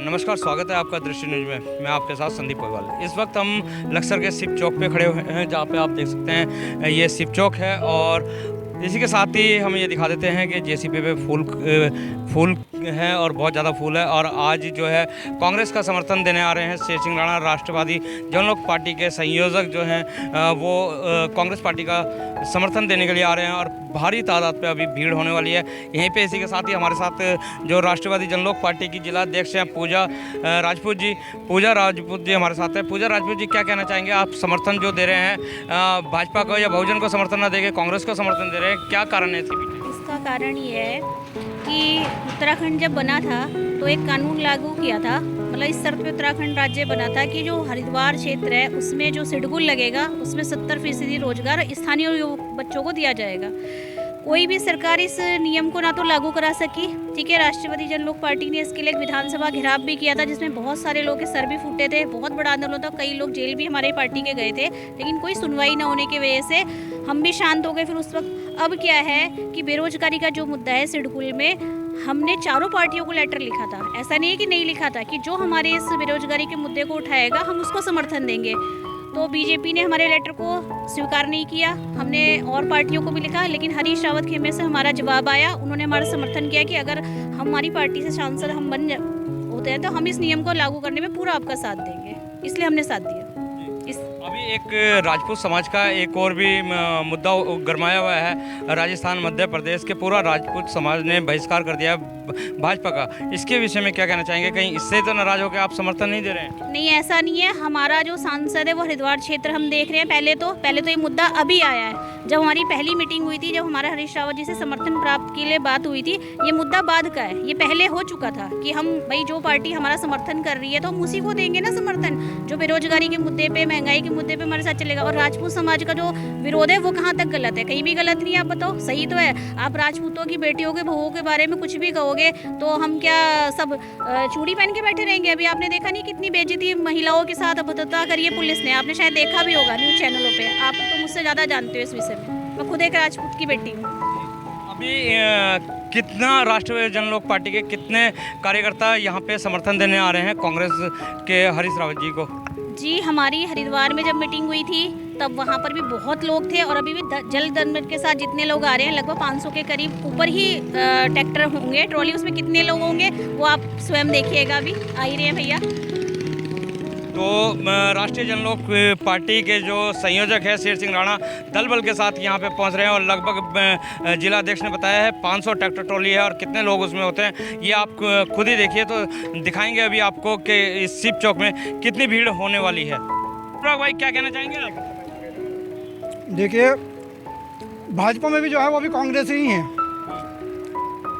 नमस्कार, स्वागत है आपका दृश्य न्यूज में। मैं आपके साथ संदीप पोईवाल। इस वक्त हम लक्सर के शिव चौक पे खड़े हुए हैं, जहाँ पे आप देख सकते हैं ये शिव चौक है। और इसी के साथ ही हम ये दिखा देते हैं कि जेसीबी पे फूल हैं और बहुत ज़्यादा फूल है। और आज जो है कांग्रेस का समर्थन देने आ रहे हैं शेर सिंह राणा, राष्ट्रवादी जनलोक पार्टी के संयोजक जो हैं वो कांग्रेस पार्टी का समर्थन देने के लिए आ रहे हैं और भारी तादाद पे अभी भीड़ होने वाली है यहीं पे। इसी के साथ ही हमारे साथ जो राष्ट्रवादी जनलोक पार्टी की जिला अध्यक्ष हैं पूजा राजपूत जी हमारे साथ हैं। पूजा राजपूत जी, क्या कहना चाहेंगे? आप समर्थन जो दे रहे हैं भाजपा को या बहुजन को समर्थन न देके कांग्रेस को समर्थन दे रहे हैं, क्या कारण है इसके पीछे? इसका कारण ये है कि उत्तराखंड जब बना था तो एक कानून लागू किया था, मतलब इस शर्त पे उत्तराखंड राज्य बना था कि जो हरिद्वार क्षेत्र है उसमें जो शेड्यूल लगेगा उसमें 70% रोजगार स्थानीय बच्चों को दिया जाएगा। कोई भी सरकार इस नियम को ना तो लागू करा सकी, ठीक है। राष्ट्रवादी जनलोक पार्टी ने इसके लिए एक विधानसभा घेराव भी किया था, जिसमें बहुत सारे लोग के सर भी फूटे थे, बहुत बड़ा आंदोलन था, कई लोग जेल भी हमारे पार्टी के गए थे, लेकिन कोई सुनवाई ना होने की वजह से हम भी शांत हो गए। फिर उस वक्त अब क्या है कि बेरोजगारी का जो मुद्दा है शेड्यूल में, हमने चारों पार्टियों को लेटर लिखा था। ऐसा नहीं है कि नहीं लिखा था कि जो हमारे इस बेरोजगारी के मुद्दे को उठाएगा हम उसको समर्थन देंगे। तो बीजेपी ने हमारे लेटर को स्वीकार नहीं किया, हमने और पार्टियों को भी लिखा, लेकिन हरीश रावत खेमे से हमारा जवाब आया। उन्होंने हमारा समर्थन किया कि अगर हमारी पार्टी से सांसद हम बन होते हैं तो हम इस नियम को लागू करने में पूरा आपका साथ देंगे, इसलिए हमने साथ दिया। अभी एक राजपूत समाज का एक और भी मुद्दा गरमाया हुआ है। राजस्थान, मध्य प्रदेश के पूरा राजपूत समाज ने बहिष्कार कर दिया भाजपा का। इसके विषय में क्या कहना चाहेंगे? कहीं इससे तो नाराज होकर आप समर्थन नहीं दे रहे हैं? नहीं, ऐसा नहीं है। हमारा जो सांसद है वो हरिद्वार क्षेत्र हम देख रहे हैं। पहले तो ये मुद्दा अभी आया है। जब हमारी पहली मीटिंग हुई थी, जब हमारा हरीश रावत जी से समर्थन प्राप्त के लिए बात हुई थी, ये मुद्दा बाद का है। ये पहले हो चुका था कि हम भाई जो पार्टी हमारा समर्थन कर रही है तो हम उसी को देंगे ना समर्थन, जो बेरोजगारी के मुद्दे पे, महंगाई के मुद्दे पे हमारे साथ चलेगा। और राजपूत समाज का जो विरोध है वो कहाँ तक गलत है? कहीं भी गलत नहीं है। आप बताओ, सही तो है। आप राजपूतों की बेटियों के बहुओं के बारे में कुछ भी कहोगे तो हम क्या सब चूड़ी पहन के बैठे रहेंगे? अभी आपने देखा नहीं कितनी बेइज्जती महिलाओं के साथ अभद्रता करी है पुलिस ने? आपने शायद देखा भी होगा न्यूज़ चैनलों पे। आप तो मुझसे ज़्यादा जानते हो इस विषय में। मैं खुद एक राजपूत की बेटी हूँ। अभी कितना राष्ट्रवादी जनलोक पार्टी के कितने कार्यकर्ता यहाँ पे समर्थन देने आ रहे हैं कांग्रेस के हरीश रावत जी को? जी, हमारी हरिद्वार में जब मीटिंग हुई थी तब वहाँ पर भी बहुत लोग थे और अभी भी जल दंड के साथ जितने लोग आ रहे हैं लगभग 500 के करीब ऊपर ही ट्रैक्टर होंगे, ट्रॉली। उसमें कितने लोग होंगे वो आप स्वयं देखिएगा। अभी आ ही रहे हैं भैया। तो राष्ट्रीय जनलोक पार्टी के जो संयोजक है शेर सिंह राणा दल बल के साथ यहाँ पे पहुँच रहे हैं और लगभग जिला अध्यक्ष ने बताया है 500 ट्रैक्टर ट्रॉली है और कितने लोग उसमें होते हैं ये आप खुद ही देखिए। तो दिखाएंगे अभी आपको कि इस शिव चौक में कितनी भीड़ होने वाली है। भाई, क्या कहना चाहेंगे आप? देखिए, भाजपा में भी जो है वो भी कांग्रेस ही है।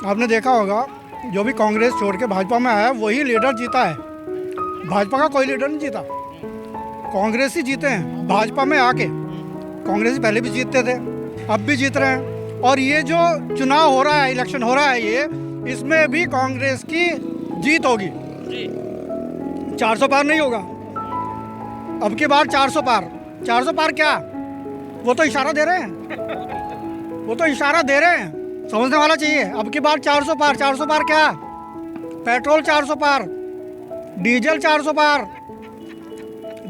आपने देखा होगा, जो भी कांग्रेस छोड़ के भाजपा में आया वही लीडर जीता है। भाजपा का कोई लीडर नहीं जीता, कांग्रेस ही जीते हैं। भाजपा में आके कांग्रेस पहले भी जीतते थे, अब भी जीत रहे हैं। और ये जो चुनाव हो रहा है, इलेक्शन हो रहा है, ये इसमें भी कांग्रेस की जीत होगी। 400 पार नहीं होगा अब की बार। 400 पार क्या? वो तो इशारा दे रहे हैं, समझने वाला चाहिए। अब की बार 400 पार क्या? पेट्रोल 400 पार, डीजल 400 पार,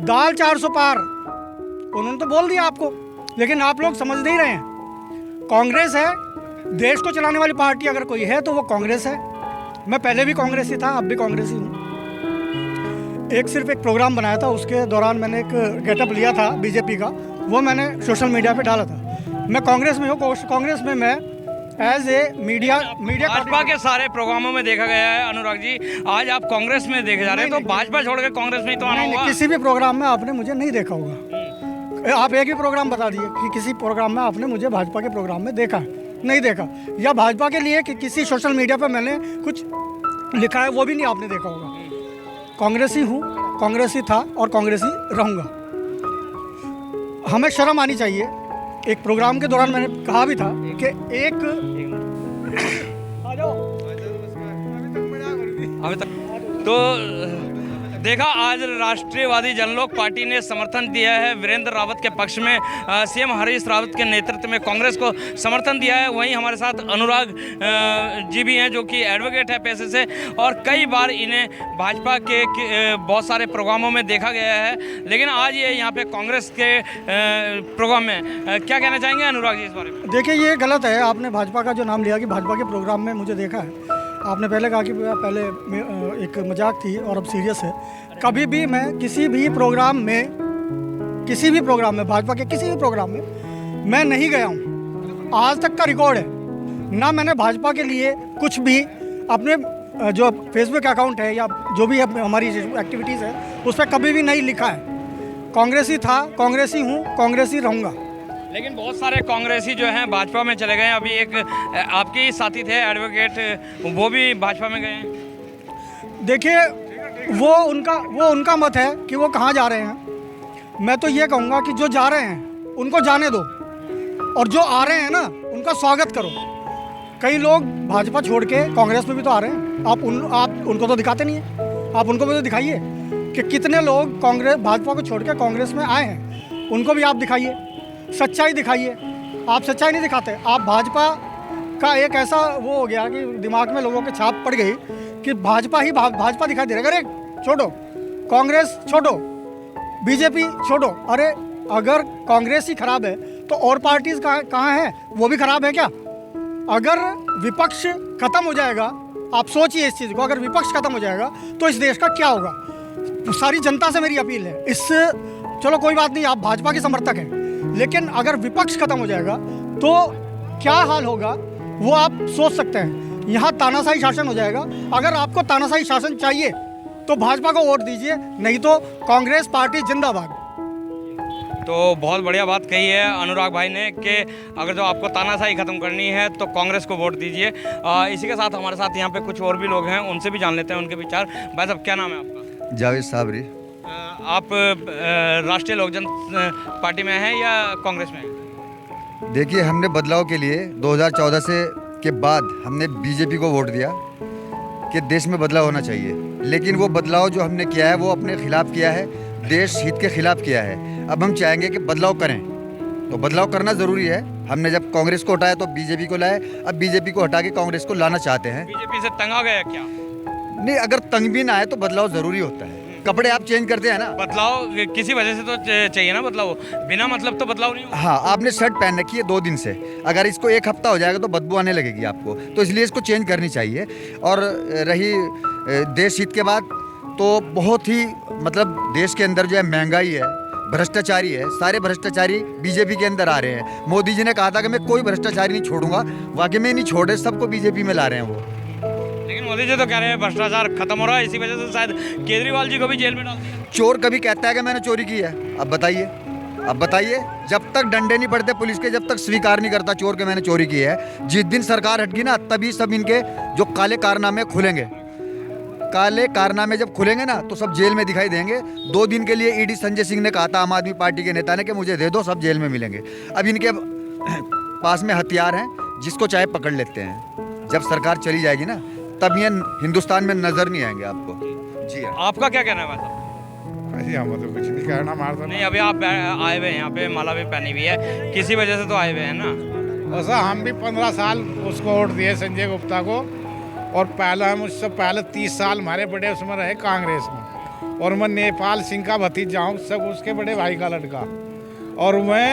दाल 400 पार। उन्होंने तो बोल दिया आपको, लेकिन आप लोग समझ नहीं रहे हैं। कांग्रेस है देश को चलाने वाली पार्टी, अगर कोई है तो वो कांग्रेस है। मैं पहले भी कांग्रेस ही था, अब भी कांग्रेस ही हूँ। सिर्फ एक प्रोग्राम बनाया था, उसके दौरान मैंने एक गेटअप लिया था बीजेपी का, वो मैंने सोशल मीडिया पे डाला था। मैं कांग्रेस में हूँ, कांग्रेस में मैं एज ए मीडिया भाजपा के सारे प्रोग्रामों में देखा गया है। अनुराग जी, आज आप कांग्रेस में देखे जा रहे हैं, तो भाजपा छोड़ के कांग्रेस में ही तो आना होगा। किसी भी प्रोग्राम में आपने मुझे नहीं देखा होगा। आप एक ही प्रोग्राम बता दिए कि किसी प्रोग्राम में आपने मुझे भाजपा के प्रोग्राम में देखा नहीं देखा, या भाजपा के लिए कि किसी सोशल मीडिया पर मैंने कुछ लिखा है वो भी नहीं आपने देखा होगा। कांग्रेस ही हूँ, कांग्रेसी था और कांग्रेसी रहूँगा। हमें शर्म आनी चाहिए। एक प्रोग्राम के दौरान मैंने कहा भी था कि एक आ जाओ अभी तक तो देखा, आज राष्ट्रीयवादी जनलोक पार्टी ने समर्थन दिया है वीरेंद्र रावत के पक्ष में। सीएम हरीश रावत के नेतृत्व में कांग्रेस को समर्थन दिया है। वहीं हमारे साथ अनुराग जी भी हैं जो कि एडवोकेट है पेशे से, और कई बार इन्हें भाजपा के बहुत सारे प्रोग्रामों में देखा गया है, लेकिन आज ये यहाँ पे कांग्रेस के प्रोग्राम में क्या कहना चाहेंगे अनुराग जी इस बारे में? देखिए, ये गलत है। आपने भाजपा का जो नाम लिया कि भाजपा के प्रोग्राम में मुझे देखा है। आपने पहले कहा कि पहले एक मजाक थी और अब सीरियस है। कभी भी मैं किसी भी प्रोग्राम में भाजपा के किसी भी प्रोग्राम में मैं नहीं गया हूँ। आज तक का रिकॉर्ड है। ना मैंने भाजपा के लिए कुछ भी अपने जो फेसबुक अकाउंट है या जो भी हमारी एक्टिविटीज़ है उस पर कभी भी नहीं लिखा है। कांग्रेसी था, कांग्रेसी हूँ, कांग्रेसी रहूँगा। लेकिन बहुत सारे कांग्रेसी जो हैं भाजपा में चले गए हैं। अभी एक आपके ही साथी थे एडवोकेट, वो भी भाजपा में गए हैं। देखिए, वो उनका मत है कि वो कहाँ जा रहे हैं। मैं तो ये कहूँगा कि जो जा रहे हैं उनको जाने दो, और जो आ रहे हैं ना उनका स्वागत करो। कई लोग भाजपा छोड़ के कांग्रेस में भी तो आ रहे हैं। आप उनको तो दिखाते नहीं हैं। आप उनको भी तो दिखाइए कि कितने लोग भाजपा को छोड़ के कांग्रेस में आए हैं। उनको भी आप दिखाइए, सच्चाई दिखाइए। आप सच्चाई नहीं दिखाते। आप भाजपा का एक ऐसा वो हो गया कि दिमाग में लोगों के छाप पड़ गई कि भाजपा दिखाई दे रहा है। अरे छोड़ो, कांग्रेस छोड़ो, बीजेपी छोड़ो। अरे अगर कांग्रेस ही खराब है तो और पार्टीज कहाँ हैं? वो भी खराब है क्या? अगर विपक्ष खत्म हो जाएगा, आप सोचिए इस चीज़ को, अगर विपक्ष खत्म हो जाएगा तो इस देश का क्या होगा? सारी जनता से मेरी अपील है। इससे चलो कोई बात नहीं, आप भाजपा के समर्थक हैं, लेकिन अगर विपक्ष खत्म हो जाएगा तो क्या हाल होगा वो आप सोच सकते हैं। यहाँ तानाशाही शासन हो जाएगा। अगर आपको तानाशाही शासन चाहिए तो भाजपा को वोट दीजिए, नहीं तो कांग्रेस पार्टी जिंदाबाद। तो बहुत बढ़िया बात कही है अनुराग भाई ने कि अगर जो आपको तानाशाही ख़त्म करनी है तो कांग्रेस को वोट दीजिए। इसी के साथ हमारे साथ यहाँ पे कुछ और भी लोग हैं, उनसे भी जान लेते हैं उनके विचार। भाई साहब, क्या नाम है आपका? जावेद साबरी। आप राष्ट्रीय लोक जन पार्टी में हैं या कांग्रेस में हैं? देखिए, हमने बदलाव के लिए 2014 के बाद हमने बीजेपी को वोट दिया कि देश में बदलाव होना चाहिए। लेकिन वो बदलाव जो हमने किया है वो अपने खिलाफ किया है, देश हित के खिलाफ किया है। अब हम चाहेंगे कि बदलाव करें, तो बदलाव करना ज़रूरी है। हमने जब कांग्रेस को हटाया तो बीजेपी को लाए, अब बीजेपी को हटा के कांग्रेस को लाना चाहते हैं। बीजेपी से तंग आ गया क्या? नहीं, अगर तंग भी ना आए तो बदलाव ज़रूरी होता है। कपड़े आप चेंज करते हैं ना, बदलाव किसी वजह से तो चाहिए ना बदलाव, बिना मतलब तो बदलाव नहीं होगा। हाँ, आपने शर्ट पहन रखी है 2 दिन से, अगर इसको 1 हफ्ता हो जाएगा तो बदबू आने लगेगी आपको, तो इसलिए इसको चेंज करनी चाहिए। और रही देश हित के बाद, तो बहुत ही मतलब देश के अंदर जो है महंगाई है, भ्रष्टाचारी है, सारे भ्रष्टाचारी बीजेपी के अंदर आ रहे हैं। मोदी जी ने कहा था कि मैं कोई भ्रष्टाचारी नहीं छोड़ूंगा, वाकई में नहीं छोड़े, सबको बीजेपी में ला रहे हैं वो। लेकिन मोदी जी तो कह रहे हैं भ्रष्टाचार खत्म हो रहा है, इसी वजह से शायद केजरीवाल जी को भी जेल में डाल दिया। चोर कभी कहता है कि मैंने चोरी की है? अब बताइए, जब तक डंडे नहीं पड़ते पुलिस के, जब तक स्वीकार नहीं करता चोर के मैंने चोरी की है, जिस दिन सरकार हटगी ना तभी सब इनके जो काले कारनामे खुलेंगे। काले कारनामे जब खुलेंगे ना तो सब जेल में दिखाई देंगे। 2 दिन के लिए ईडी संजय सिंह ने कहा था, आम आदमी पार्टी के नेता ने, कि मुझे दे दो, सब जेल में मिलेंगे। अब इनके पास में हथियार हैं, जिसको चाहे पकड़ लेते हैं। जब सरकार चली जाएगी ना तब ये हिंदुस्तान में नजर नहीं आएंगे आपको। जी हाँ। आपका क्या कहना है भाई साहब? ऐसे हम तो कुछ नहीं कहना मारता नहीं, अभी आप आए हुए हैं यहाँ पे, माला भी पहनी हुई है, किसी वजह से तो आए हुए हैं ना। वैसा हम भी 15 साल उसको वोट दिए संजय गुप्ता को, और पहले हम उससे पहले 30 साल हमारे बड़े उसमें रहे कांग्रेस में। और मैं नेपाल सिंह का भतीजा हूँ, सब उसके बड़े भाई का लड़का, और मैं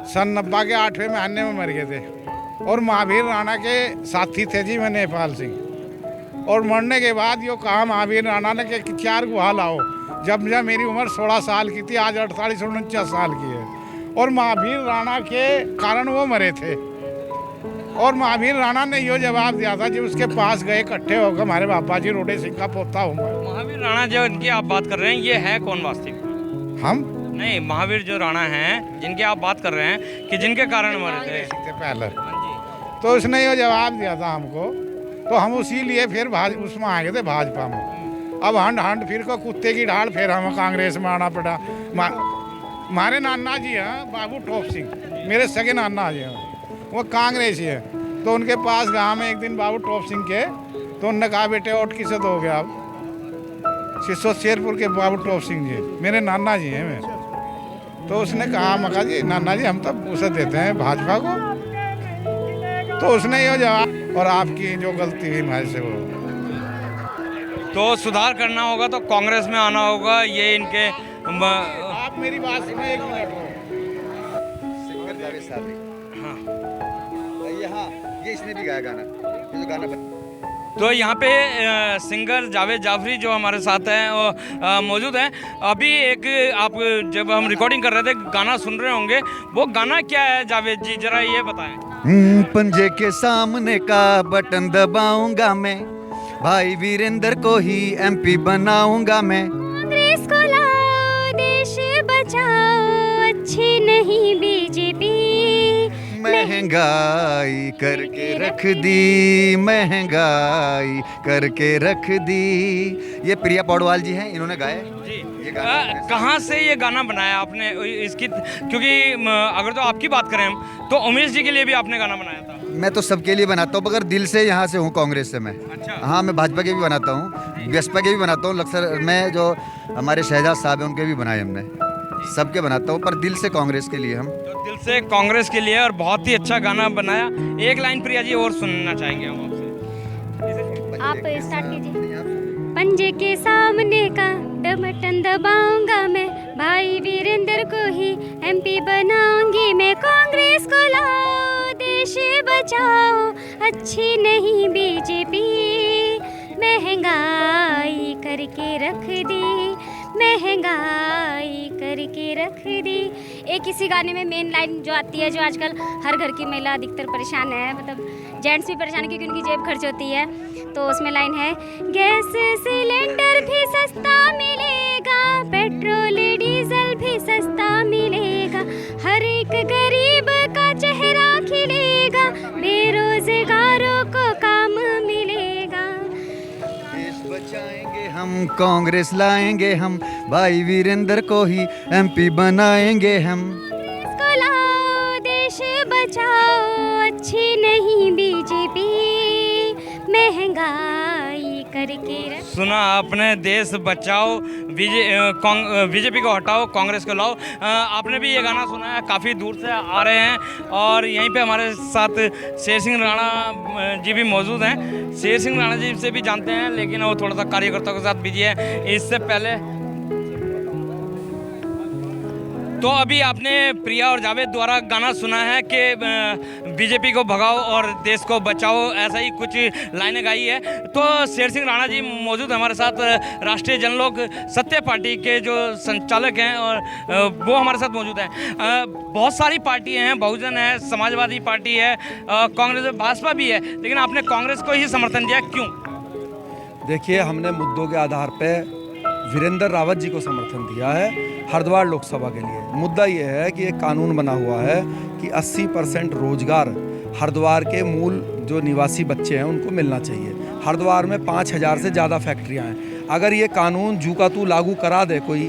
सन 90 के 8वें महीने में मर गए थे। और महावीर राणा के साथी थे जी मैं नेपाल सिंह। और मरने के बाद यो कहा महावीर राणा ने कि 4 गुहा लाओ, जब मेरी उम्र 16 साल की थी, आज 48-49 साल की है। और महावीर राणा के कारण वो मरे थे। और महावीर राणा ने यो जवाब दिया था जब उसके पास गए इकट्ठे होकर, हमारे बाबा जी रोडे सिंह का पोता हूँ मैं। महावीर राणा जो इनकी आप बात कर रहे हैं, ये है कौन वास्तविक? हम नहीं, महावीर जो राणा हैं जिनकी आप बात कर रहे हैं कि जिनके कारण मरे थे पहले, तो उसने ये जवाब दिया था हमको, तो हम उसी लिए फिर उसमें आ गए थे भाजपा में। अब हंड फिर को कुत्ते की ढाल फिर हमें कांग्रेस में आना पड़ा। हमारे नाना जी हैं बाबू टॉप सिंह, मेरे सगे नाना जी हैं, वो कांग्रेसी है। तो उनके पास गाँव में एक दिन बाबू टॉप सिंह के, तो उन्होंने कहा बेटे वोट किसे दोगे आप? सिसो शेरपुर के बाबू टॉप सिंह जी मेरे नाना जी हैं। मैं तो उसने कहा मका जी नाना जी हम तो उसे देते हैं भाजपा को। तो उसने ये जवाब, और आपकी जो गलती हुई हमारे से वो तो सुधार करना होगा तो कांग्रेस में आना होगा, ये इनके आप मेरी बात सुने एक मिनट। सिंगर जावेद साहब। हाँ। ये इसने भी गाया गाना, ये जो गाना तो यहाँ पे सिंगर जावेद जाफरी जो हमारे साथ हैं वो मौजूद हैं। अभी एक आप जब हम रिकॉर्डिंग कर रहे थे गाना सुन रहे होंगे, वो गाना क्या है जावेद जी, जरा ये बताएं। पंजे के सामने का बटन दबाऊंगा मैं, भाई वीरेंद्र को ही MP बनाऊंगा मैं। कांग्रेस को लाओ देश बचाओ, अच्छी नहीं बीजेपी। महंगाई करके रख दी, महंगाई करके रख दी। ये प्रिया पौडवाल जी हैं, इन्होंने गाया जी। ये गाना कहाँ से ये गाना बनाया आपने इसकी, क्योंकि अगर तो आपकी बात करें हम तो उमेश जी के लिए भी आपने गाना बनाया था। मैं तो सबके लिए बनाता हूँ, मगर दिल से यहाँ से हूँ, कांग्रेस से मैं। अच्छा। हाँ, मैं भाजपा के भी बनाता हूँ, बसपा के भी बनाता हूँ, लक्सर में जो हमारे शहजाद साहब हैं उनके भी बनाए हमने, सबके बनाता हूँ, पर दिल से कांग्रेस के लिए हम। तो दिल से कांग्रेस के लिए, और बहुत ही अच्छा गाना बनाया। एक लाइन प्रिया जी और सुनना चाहेंगे हम आपसे। आप स्टार्ट कीजिए। पंजे के सामने का बटन दबाऊंगा मैं, भाई वीरेंद्र को ही MP बनाऊंगी मैं। कांग्रेस को लाओ देश बचाओ, अच्छी नहीं बीजेपी। महंगाई करके रख दी, महंगाई करके रख दी। एक इसी गाने में मेन लाइन जो आती है, जो आजकल हर घर की महिला अधिकतर परेशान है, मतलब जेंट्स भी परेशान है क्योंकि उनकी जेब खर्च होती है। तो उसमें लाइन है, गैस सिलेंडर भी सस्ता मिलेगा, पेट्रोल डीजल भी सस्ता मिलेगा, हर एक गरीब का चेहरा खिलेगा, बेरोजगारों को काम मिलेगा। देश बचाएंगे हम, कांग्रेस लाएंगे हम, भाई वीरेंद्र को ही MP बनाएंगे हम। इसको लाओ देश बचाओ, अच्छी नहीं बीजेपी। महंगाई करके रख। सुना आपने, देश बचाओ, बीजेपी को हटाओ, कांग्रेस को लाओ। आपने भी ये गाना सुना है, काफ़ी दूर से आ रहे हैं, और यहीं पे हमारे साथ शेर सिंह राणा जी भी मौजूद हैं। शेर सिंह राणा जी से भी जानते हैं, लेकिन वो थोड़ा सा कार्यकर्ताओं के साथ बिजी है। इससे पहले तो अभी आपने प्रिया और जावेद द्वारा गाना सुना है कि बीजेपी को भगाओ और देश को बचाओ, ऐसा ही कुछ लाइनें गाई है। तो शेर सिंह राणा जी मौजूद हैं हमारे साथ, राष्ट्रीय जनलोक सत्य पार्टी के जो संचालक हैं, और वो हमारे साथ मौजूद हैं। बहुत सारी पार्टियां हैं, बहुजन है, समाजवादी पार्टी है, कांग्रेस, भाजपा भी है, लेकिन आपने कांग्रेस को ही समर्थन दिया, क्यों? देखिए, हमने मुद्दों के आधार पर वीरेंद्र रावत जी को समर्थन दिया है हरिद्वार लोकसभा के लिए। मुद्दा ये है कि एक कानून बना हुआ है कि 80% रोजगार हरिद्वार के मूल जो निवासी बच्चे हैं उनको मिलना चाहिए। हरिद्वार में 5000 से ज़्यादा फैक्ट्रियां हैं। अगर ये कानून जू का तू लागू करा दे कोई,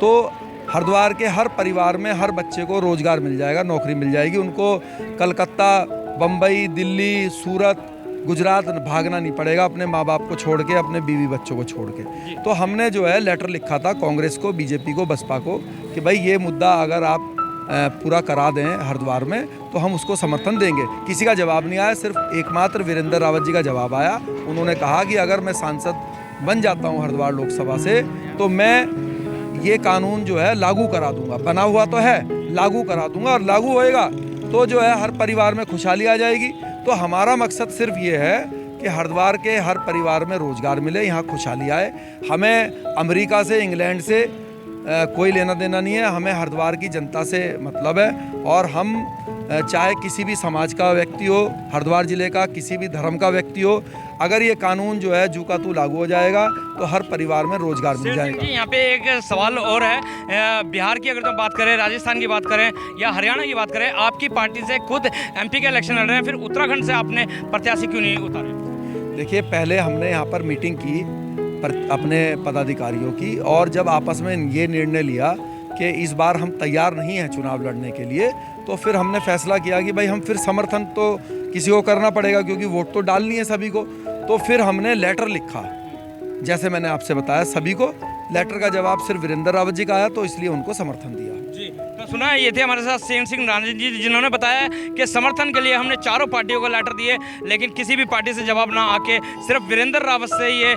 तो हरिद्वार के हर परिवार में हर बच्चे को रोजगार मिल जाएगा, नौकरी मिल जाएगी। उनको कलकत्ता, बम्बई, दिल्ली, सूरत, गुजरात भागना नहीं पड़ेगा अपने माँ बाप को छोड़ के, अपने बीवी बच्चों को छोड़ के। तो हमने जो है लेटर लिखा था कांग्रेस को, बीजेपी को, बसपा को, कि भाई ये मुद्दा अगर आप पूरा करा दें हरिद्वार में तो हम उसको समर्थन देंगे। किसी का जवाब नहीं आया, सिर्फ एकमात्र वीरेंद्र रावत जी का जवाब आया। उन्होंने कहा कि अगर मैं सांसद बन जाता हूँ हरिद्वार लोकसभा से, तो मैं ये कानून जो है लागू करा दूंगा। बना हुआ तो है, लागू करा दूंगा, और लागू होएगा तो जो है हर परिवार में खुशहाली आ जाएगी। तो हमारा मकसद सिर्फ ये है कि हरिद्वार के हर परिवार में रोजगार मिले, यहाँ खुशहाली आए। हमें अमेरिका से, इंग्लैंड से कोई लेना देना नहीं है, हमें हरिद्वार की जनता से मतलब है। और हम चाहे किसी भी समाज का व्यक्ति हो, हरिद्वार ज़िले का किसी भी धर्म का व्यक्ति हो, अगर ये कानून जो है जू का तू लागू हो जाएगा तो हर परिवार में रोजगार मिल जाएगा। यहाँ पे एक सवाल और है, बिहार की अगर तो बात करें, राजस्थान की बात करें या हरियाणा की बात करें, आपकी पार्टी से खुद MP के इलेक्शन लड़ रहे हैं, फिर उत्तराखंड से आपने प्रत्याशी क्यों नहीं उतारे? देखिए, पहले हमने यहाँ पर मीटिंग की अपने पदाधिकारियों की, और जब आपस में ये निर्णय लिया कि इस बार हम तैयार नहीं हैं चुनाव लड़ने के लिए, तो फिर हमने फैसला किया कि भाई हम फिर समर्थन तो किसी को करना पड़ेगा, क्योंकि वोट तो डालनी है सभी को। तो फिर हमने लेटर लिखा, जैसे मैंने आपसे बताया सभी को। लेटर का जवाब सिर्फ वीरेंद्र रावत जी का आया, तो इसलिए उनको समर्थन दिया। जी, तो सुना है, ये थे हमारे साथ सेन सिंह राणा जी, जिन्होंने बताया कि समर्थन के लिए हमने चारों पार्टियों को लेटर दिए, लेकिन किसी भी पार्टी से जवाब ना आके सिर्फ वीरेंद्र रावत से ये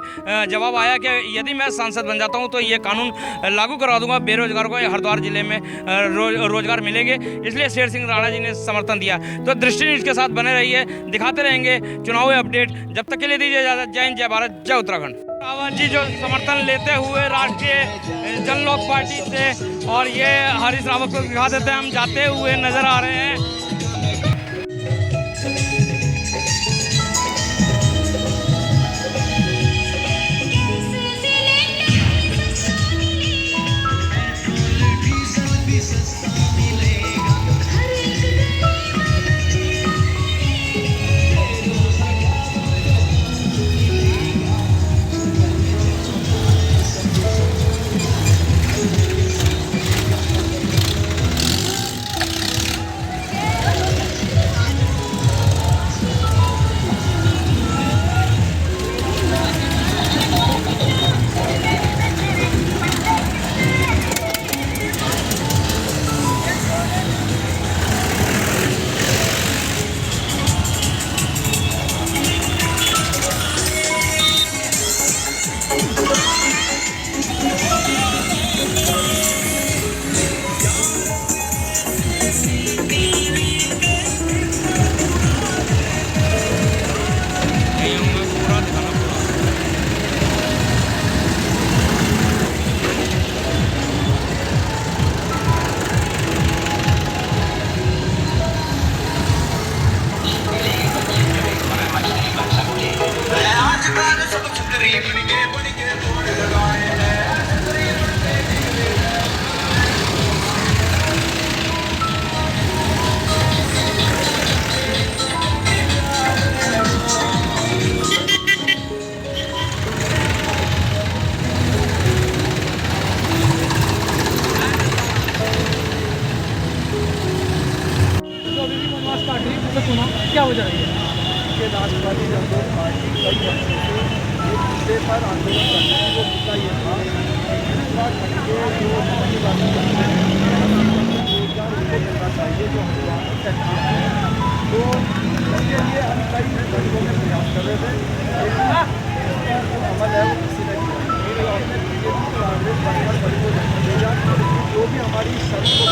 जवाब आया कि यदि मैं सांसद बन जाता हूं तो ये कानून लागू करवा दूंगा, बेरोजगारों को हरिद्वार जिले में रोजगार मिलेंगे। इसलिए शेर सिंह राणा जी ने समर्थन दिया। तो दृष्टि न्यूज़ के साथ बने रहिए, दिखाते रहेंगे चुनावी अपडेट। जब तक के लिए दीजिए इजाजत। जय हिंद, जय भारत, जय उत्तराखंड। रावत जी जो समर्थन लेते हुए राष्ट्रीय जनलोक पार्टी से, और ये हरीश रावत को दिखा देते हैं हम जाते हुए नजर आ रहे हैं। क्या वजह रही है कि राष्ट्रवादी जनता पार्टी कई वर्षों से एक मुद्दे पर आंदोलन कर रही है। वो मुद्दा ये था कि जो रोजगार उनको मिलना चाहिए, जो हरिद्वार में फैक्ट्री है। तो इसके लिए हम कई तरीकों में प्रयास कर रहे थे, लेकिन जो अमल है वो किसी ने किया। हमने बीजेपी कांग्रेस बराबर बड़ी को जन्म देगा, जो भी हमारी शर्त को